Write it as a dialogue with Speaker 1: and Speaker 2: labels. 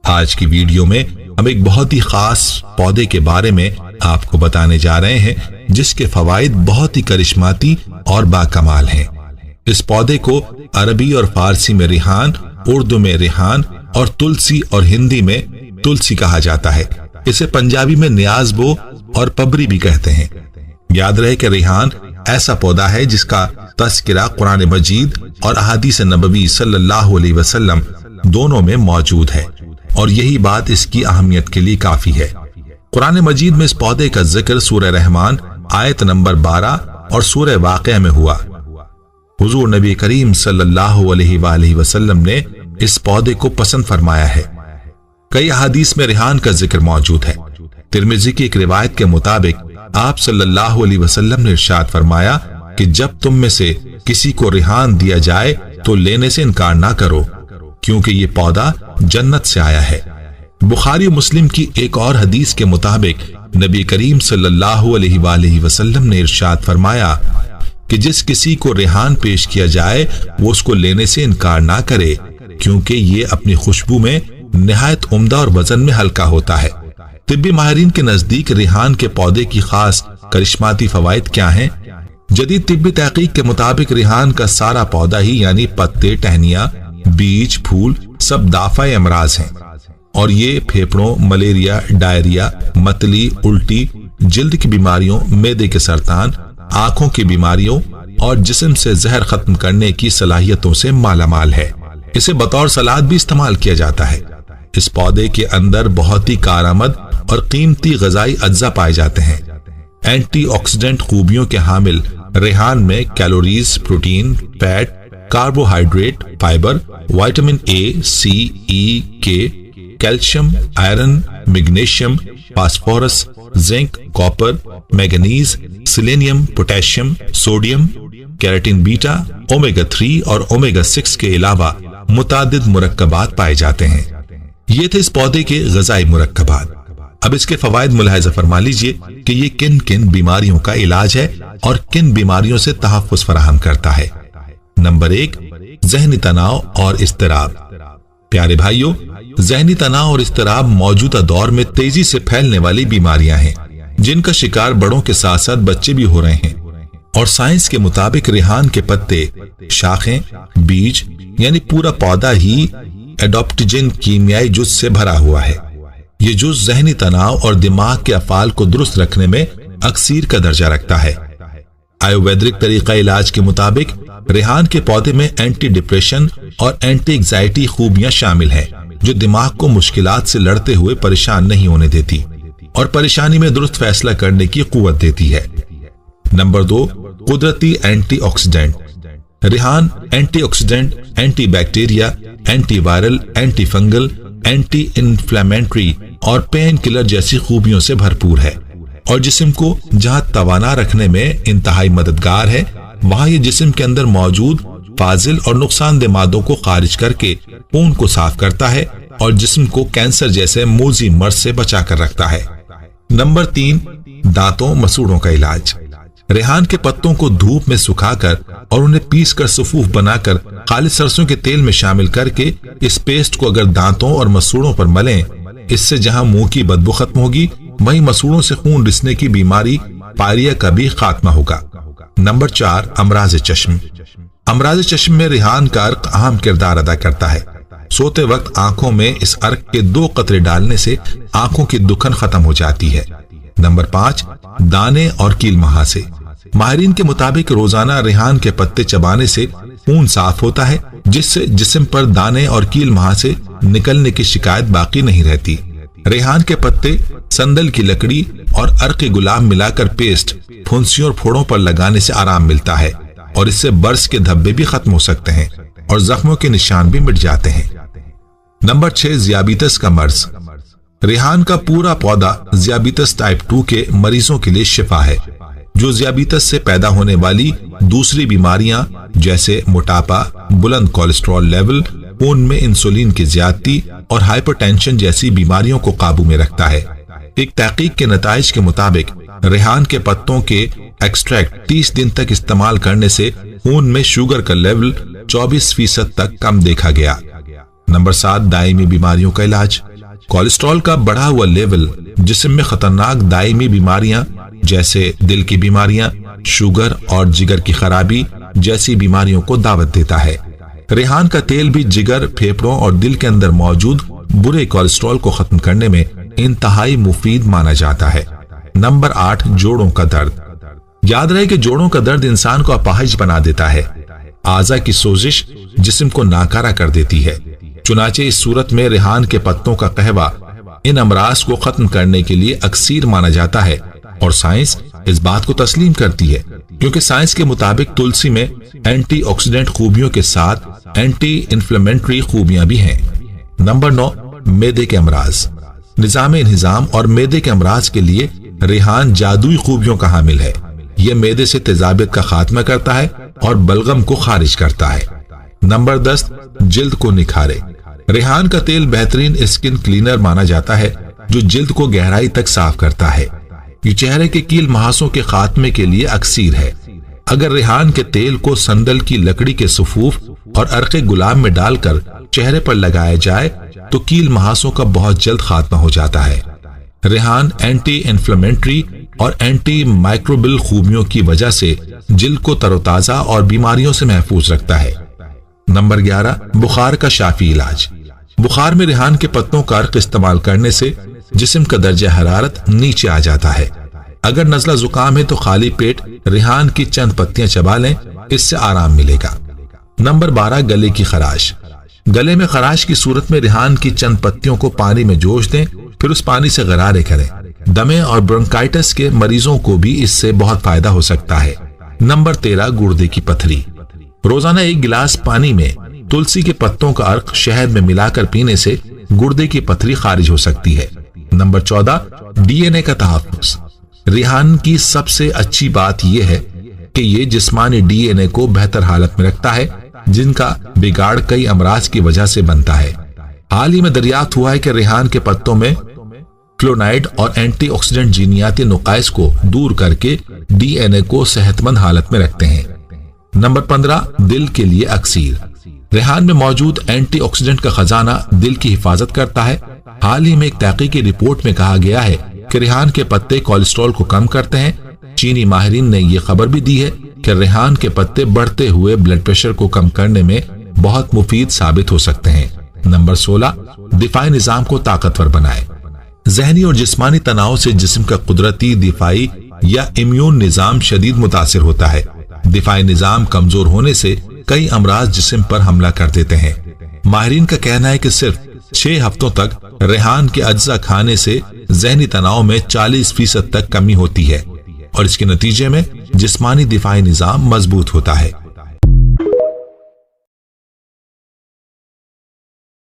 Speaker 1: آج کی ویڈیو میں ہم ایک بہت ہی خاص پودے کے بارے میں آپ کو بتانے جا رہے ہیں جس کے فوائد بہت ہی کرشماتی اور باکمال ہیں۔ اس پودے کو عربی اور فارسی میں ریحان، اردو میں ریحان اور تلسی اور ہندی میں تلسی کہا جاتا ہے۔ اسے پنجابی میں نیاز بو اور پبری بھی کہتے ہیں۔ یاد رہے کہ ریحان ایسا پودا ہے جس کا تذکرہ قرآن مجید اور احادیث نبوی صلی اللہ علیہ وسلم دونوں میں موجود ہے، اور یہی بات اس کی اہمیت کے لیے کافی ہے۔ قرآن مجید میں اس پودے کا ذکر سورہ رحمان آیت نمبر 12 اور سورہ واقعہ میں ہوا۔ حضور نبی کریم صلی اللہ علیہ وآلہ وسلم نے اس پودے کو پسند فرمایا ہے۔ کئی احادیث میں ریحان کا ذکر موجود ہے۔ ترمذی کی ایک روایت کے مطابق آپ صلی اللہ علیہ وسلم نے ارشاد فرمایا کہ جب تم میں سے کسی کو ریحان دیا جائے تو لینے سے انکار نہ کرو، کیونکہ یہ پودا جنت سے آیا ہے۔ بخاری و مسلم کی ایک اور حدیث کے مطابق نبی کریم صلی اللہ علیہ وآلہ وسلم نے ارشاد فرمایا کہ جس کسی کو ریحان پیش کیا جائے وہ اس کو لینے سے انکار نہ کرے، کیونکہ یہ اپنی خوشبو میں نہایت عمدہ اور وزن میں ہلکا ہوتا ہے۔ طبی ماہرین کے نزدیک ریحان کے پودے کی خاص کرشماتی فوائد کیا ہیں؟ جدید طبی تحقیق کے مطابق ریحان کا سارا پودا ہی یعنی پتے، ٹہنیاں، بیج، پھول سب دافع امراض ہیں، اور یہ پھیپھڑوں، ملیریا، ڈائریا، متلی، الٹی، جلد کی بیماریوں، معدے کے سرطان، آنکھوں کی بیماریوں اور جسم سے زہر ختم کرنے کی صلاحیتوں سے مالا مال ہے۔ اسے بطور سلاد بھی استعمال کیا جاتا ہے۔ اس پودے کے اندر بہت ہی کارآمد اور قیمتی غذائی اجزاء پائے جاتے ہیں۔ اینٹی آکسیڈنٹ خوبیوں کے حامل ریحان میں calories, protein, fat, carbohydrate, fibre, vitamin A, C, E, K, calcium, iron, magnesium, phosphorus, zinc, copper, manganese, selenium, potassium, sodium, keratin beta, omega 3 اور اومیگا 6 کے علاوہ متعدد مرکبات پائے جاتے ہیں۔ یہ تھے اس پودے کے غذائی مرکبات۔ اب اس کے فوائد ملاحظہ فرما لیجئے کہ یہ کن کن بیماریوں کا علاج ہے اور کن بیماریوں سے تحفظ فراہم کرتا ہے۔ نمبر 1، ذہنی تناؤ اور اضطراب۔ پیارے بھائیوں، ذہنی تناؤ اور اضطراب موجودہ دور میں تیزی سے پھیلنے والی بیماریاں ہیں جن کا شکار بڑوں کے ساتھ ساتھ بچے بھی ہو رہے ہیں، اور سائنس کے مطابق ریحان کے پتے، شاخیں، بیج یعنی پورا پودا ہی ایڈاپٹوجن کیمیائی جز سے بھرا ہوا ہے۔ یہ جز ذہنی تناؤ اور دماغ کے افعال کو درست رکھنے میں اکسیر کا درجہ رکھتا ہے۔ آیوویدرک طریقہ علاج کے مطابق ریحان کے پودے میں اینٹی ڈپریشن اور اینٹی ایگزائٹی خوبیاں شامل ہیں جو دماغ کو مشکلات سے لڑتے ہوئے پریشان نہیں ہونے دیتی اور پریشانی میں درست فیصلہ کرنے کی قوت دیتی ہے۔ نمبر 2، قدرتی اینٹی آکسیڈنٹ۔ ریحان anti oxidant, anti bacterial, anti viral, anti fungal, anti inflammatory اور پین کلر جیسی خوبیوں سے بھرپور ہے، اور جسم کو جہاں توانا رکھنے میں انتہائی مددگار ہے وہاں یہ جسم کے اندر موجود فاضل اور نقصان دہ مادوں کو خارج کر کے خون کو صاف کرتا ہے اور جسم کو کینسر جیسے موذی مرض سے بچا کر رکھتا ہے۔ نمبر 3، دانتوں، مسوڑوں کا علاج۔ ریحان کے پتوں کو دھوپ میں سکھا کر اور انہیں پیس کر صفوف بنا کر خالص سرسوں کے تیل میں شامل کر کے اس پیسٹ کو اگر دانتوں اور مسوڑوں پر ملیں، اس سے جہاں منہ کی بدبو ختم ہوگی وہیں مسوڑوں سے خون رسنے کی بیماری پائریا کا بھی خاتمہ ہوگا۔ نمبر 4، امراض چشم۔ امراض چشم میں ریحان کا عرق اہم کردار ادا کرتا ہے۔ سوتے وقت آنکھوں میں اس عرق کے 2 قطرے ڈالنے سے آنکھوں کی دکھن ختم ہو جاتی ہے۔ نمبر 5، دانے اور کیل مہاسے۔ ماہرین کے مطابق روزانہ ریحان کے پتے چبانے سے خون صاف ہوتا ہے جس سے جسم پر دانے اور کیل مہاسے نکلنے کی شکایت باقی نہیں رہتی۔ ریحان کے پتے، سندل کی لکڑی اور عرق گلاب ملا کر پیسٹ پھنسیوں اور پھوڑوں پر لگانے سے آرام ملتا ہے، اور اس سے برس کے دھبے بھی ختم ہو سکتے ہیں اور زخموں کے نشان بھی مٹ جاتے ہیں۔ نمبر 6، ذیابیطس کا مرض۔ ریحان کا پورا پودا ذیابیطس ٹائپ 2 کے مریضوں کے لیے شفا ہے، جو ذیابیطس سے پیدا ہونے والی دوسری بیماریاں جیسے موٹاپا، بلند کولیسٹرول لیول، خون میں انسولین کی زیادتی اور ہائپر ٹینشن جیسی بیماریوں کو قابو میں رکھتا ہے۔ ایک تحقیق کے نتائج کے مطابق ریحان کے پتوں کے ایکسٹریکٹ 30 دن تک استعمال کرنے سے خون میں شوگر کا لیول 24% تک کم دیکھا گیا۔ نمبر 7، دائمی بیماریوں کا علاج۔ کولیسٹرول کا بڑھا ہوا لیول جسم میں خطرناک دائمی بیماریاں جیسے دل کی بیماریاں، شوگر اور جگر کی خرابی جیسی بیماریوں کو دعوت دیتا ہے۔ ریحان کا تیل بھی جگر، پھیپھڑوں اور دل کے اندر موجود برے کولیسٹرول کو ختم کرنے میں انتہائی مفید مانا جاتا ہے۔ نمبر 8، جوڑوں کا درد۔ یاد رہے کہ جوڑوں کا درد انسان کو اپاہج بنا دیتا ہے۔ اعضاء کی سوزش جسم کو ناکارہ کر دیتی ہے۔ چنانچہ اس صورت میں ریحان کے پتوں کا قہوہ ان امراض کو ختم کرنے کے لیے اکسیر مانا جاتا ہے، اور سائنس اس بات کو تسلیم کرتی ہے، کیونکہ سائنس کے مطابق تلسی میں اینٹی آکسیڈنٹ خوبیوں کے ساتھ اینٹی انفلیمیٹری خوبیاں بھی ہیں۔ نمبر 9، معدے کے امراض۔ نظام انہضام اور معدے کے امراض کے لیے ریحان جادوئی خوبیوں کا حامل ہے۔ یہ معدے سے تیزابیت کا خاتمہ کرتا ہے اور بلغم کو خارج کرتا ہے۔ نمبر 10، جلد کو نکھارے۔ ریحان کا تیل بہترین اسکن کلینر مانا جاتا ہے جو جلد کو گہرائی تک صاف کرتا ہے۔ یہ چہرے کے کیل مہاسوں کے خاتمے کے لیے اکسیر ہے۔ اگر ریحان کے تیل کو سندل کی لکڑی کے صفوف اور عرق گلاب میں ڈال کر چہرے پر لگایا جائے تو کیل مہاسوں کا بہت جلد خاتمہ ہو جاتا ہے۔ ریحان اینٹی انفلیمیٹری اور اینٹی مائکروبل خوبیوں کی وجہ سے جلد کو تر و تازہ اور بیماریوں سے محفوظ رکھتا ہے۔ نمبر 11، بخار کا شافی علاج۔ بخار میں ریحان کے پتوں کا عرق استعمال کرنے سے جسم کا درجہ حرارت نیچے آ جاتا ہے۔ اگر نزلہ زکام ہے تو خالی پیٹ ریحان کی چند پتیاں چبا لیں، اس سے آرام ملے گا۔ نمبر 12، گلے کی خراش۔ گلے میں خراش کی صورت میں ریحان کی چند پتیوں کو پانی میں جوش دیں، پھر اس پانی سے غرارے کریں۔ دمے اور برونکائٹس کے مریضوں کو بھی اس سے بہت فائدہ ہو سکتا ہے۔ نمبر 13، گردے کی پتھری۔ روزانہ 1 گلاس پانی میں تلسی کے پتوں کا عرق شہد میں ملا کر پینے سے گردے کی پتھری خارج ہو سکتی ہے۔ نمبر 14، ڈی این اے کا تحفظ۔ ریحان کی سب سے اچھی بات یہ ہے کہ یہ جسمانی ڈی این اے کو بہتر حالت میں رکھتا ہے، جن کا بگاڑ کئی امراض کی وجہ سے بنتا ہے۔ حال ہی میں دریافت ہوا ہے کہ ریحان کے پتوں میں فلونائڈ اور اینٹی آکسیڈنٹ جینیاتی نقائص کو دور کر کے ڈی این اے کو صحت مند حالت میں رکھتے ہیں۔ نمبر 15، دل کے لیے اکسیر۔ ریحان میں موجود اینٹی آکسیڈنٹ کا خزانہ دل کی حفاظت کرتا ہے۔ حال ہی میں ایک تحقیقی رپورٹ میں کہا گیا ہے کہ ریحان کے پتے کولیسٹرول کو کم کرتے ہیں۔ چینی ماہرین نے یہ خبر بھی دی ہے کہ ریحان کے پتے بڑھتے ہوئے بلڈ پریشر کو کم کرنے میں بہت مفید ثابت ہو سکتے ہیں۔ نمبر 16، دفاعی نظام کو طاقتور بنائے۔ ذہنی اور جسمانی تناؤ سے جسم کا قدرتی دفاعی یا امیون نظام شدید متاثر ہوتا ہے۔ دفاعی نظام کمزور ہونے سے کئی امراض جسم پر حملہ کر دیتے ہیں۔ ماہرین کا کہنا ہے کہ صرف 6 ہفتوں تک ریحان کے اجزاء کھانے سے ذہنی تناؤ میں 40% تک کمی ہوتی ہے، اور اس کے نتیجے میں جسمانی دفاعی نظام مضبوط ہوتا ہے۔